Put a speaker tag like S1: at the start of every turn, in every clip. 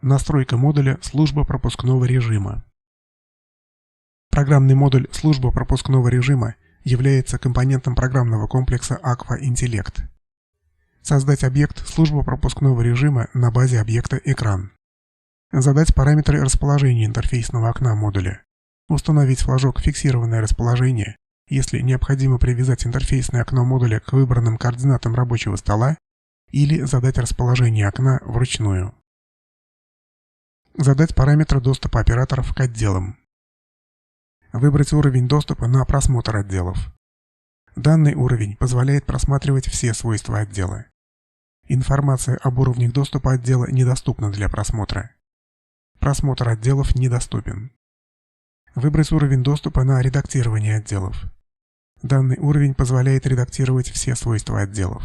S1: Настройка модуля «Служба пропускного режима». Программный модуль «Служба пропускного режима» является компонентом программного комплекса Aqua Intellect. Создать объект «Служба пропускного режима» на базе объекта «Экран». Задать параметры расположения интерфейсного окна модуля. Установить флажок «Фиксированное расположение», если необходимо привязать интерфейсное окно модуля к выбранным координатам рабочего стола, или задать расположение окна вручную. Задать параметры доступа операторов к отделам. Выбрать уровень доступа на просмотр отделов. Данный уровень позволяет просматривать все свойства отдела. Информация об уровнях доступа отдела недоступна для просмотра. Просмотр отделов недоступен. Выбрать уровень доступа на редактирование отделов. Данный уровень позволяет редактировать все свойства отделов.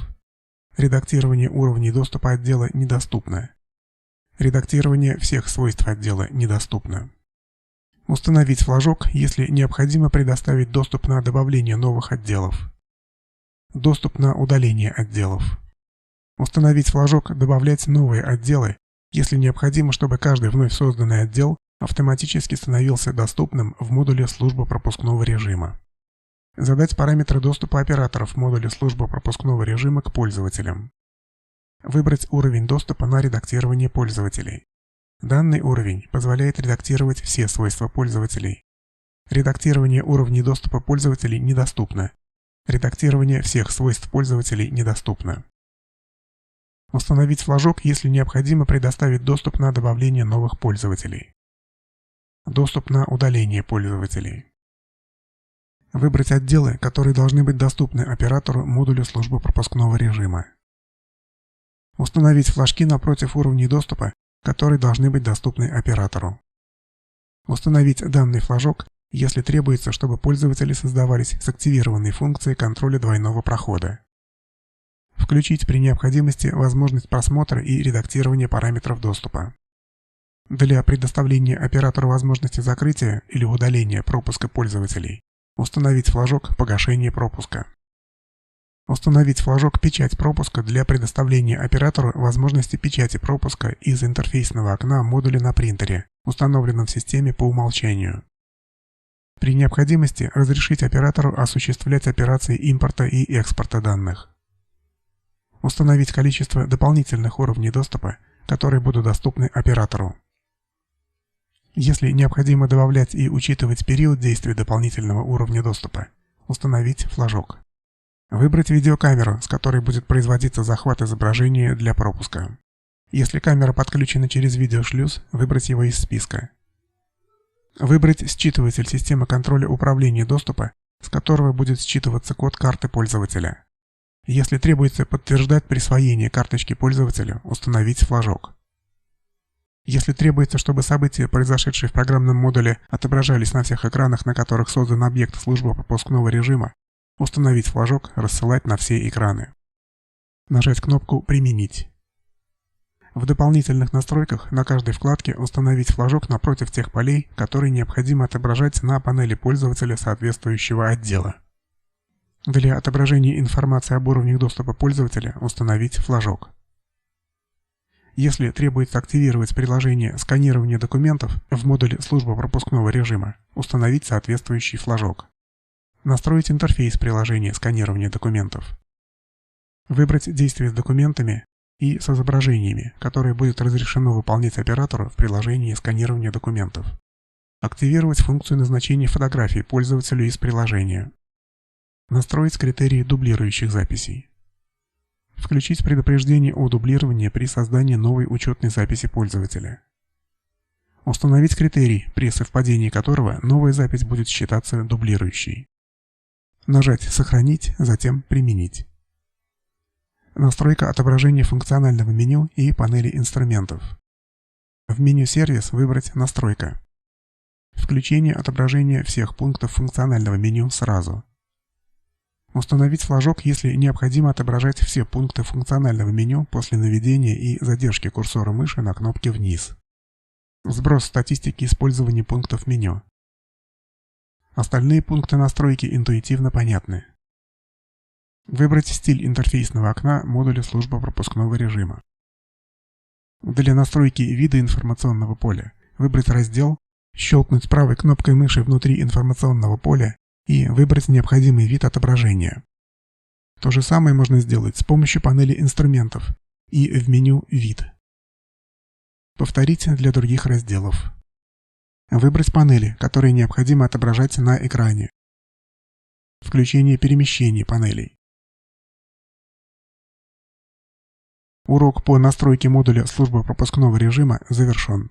S1: Редактирование уровней доступа отдела недоступно. Редактирование всех свойств отдела недоступно. Установить флажок, если необходимо предоставить доступ на добавление новых отделов. Доступ на удаление отделов. Установить флажок «Добавлять новые отделы», если необходимо, чтобы каждый вновь созданный отдел автоматически становился доступным в модуле «Служба пропускного режима». Задать параметры доступа операторов модуля «Служба пропускного режима» к пользователям. Выбрать уровень доступа на редактирование пользователей. Данный уровень позволяет редактировать все свойства пользователей. Редактирование уровней доступа пользователей недоступно. Редактирование всех свойств пользователей недоступно. Установить флажок, если необходимо предоставить доступ на добавление новых пользователей. Доступ на удаление пользователей. Выбрать отделы, которые должны быть доступны оператору модуля «Служба пропускного режима». Установить флажки напротив уровней доступа, которые должны быть доступны оператору. Установить данный флажок, если требуется, чтобы пользователи создавались с активированной функцией контроля двойного прохода. Включить при необходимости возможность просмотра и редактирования параметров доступа. Для предоставления оператору возможности закрытия или удаления пропуска пользователей установить флажок «Погашение пропуска». Установить флажок «Печать пропуска» для предоставления оператору возможности печати пропуска из интерфейсного окна модуля на принтере, установленном в системе по умолчанию. При необходимости разрешить оператору осуществлять операции импорта и экспорта данных. Установить количество дополнительных уровней доступа, которые будут доступны оператору. Если необходимо добавлять и учитывать период действия дополнительного уровня доступа, установить флажок. Выбрать видеокамеру, с которой будет производиться захват изображения для пропуска. Если камера подключена через видеошлюз, выбрать его из списка. Выбрать считыватель системы контроля управления доступа, с которого будет считываться код карты пользователя. Если требуется подтверждать присвоение карточки пользователя, установить флажок. Если требуется, чтобы события, произошедшие в программном модуле, отображались на всех экранах, на которых создан объект «Служба пропускного режима», установить флажок «Рассылать на все экраны». Нажать кнопку «Применить». В дополнительных настройках на каждой вкладке установить флажок напротив тех полей, которые необходимо отображать на панели пользователя соответствующего отдела. Для отображения информации об уровнях доступа пользователя установить флажок. Если требуется активировать приложение сканирования документов в модуле «Служба пропускного режима», установить соответствующий флажок. Настроить интерфейс приложения сканирования документов. Выбрать действия с документами и с изображениями, которые будет разрешено выполнять оператору в приложении сканирования документов. Активировать функцию назначения фотографий пользователю из приложения. Настроить критерии дублирующих записей. Включить предупреждение о дублировании при создании новой учетной записи пользователя. Установить критерий, при совпадении которого новая запись будет считаться дублирующей. Нажать «Сохранить», затем «Применить». Настройка отображения функционального меню и панели инструментов. В меню «Сервис» выбрать «Настройка». Включение отображения всех пунктов функционального меню сразу. Установить флажок, если необходимо отображать все пункты функционального меню после наведения и задержки курсора мыши на кнопке «Вниз». Сброс статистики использования пунктов меню. Остальные пункты настройки интуитивно понятны. Выбрать стиль интерфейсного окна модуля «Служба пропускного режима». Для настройки вида информационного поля выбрать раздел, щелкнуть правой кнопкой мыши внутри информационного поля и выбрать необходимый вид отображения. То же самое можно сделать с помощью панели инструментов и в меню «Вид». Повторить для других разделов. Выбрать панели, которые необходимо отображать на экране. Включение перемещений панелей. Урок по настройке модуля службы пропускного режима завершен.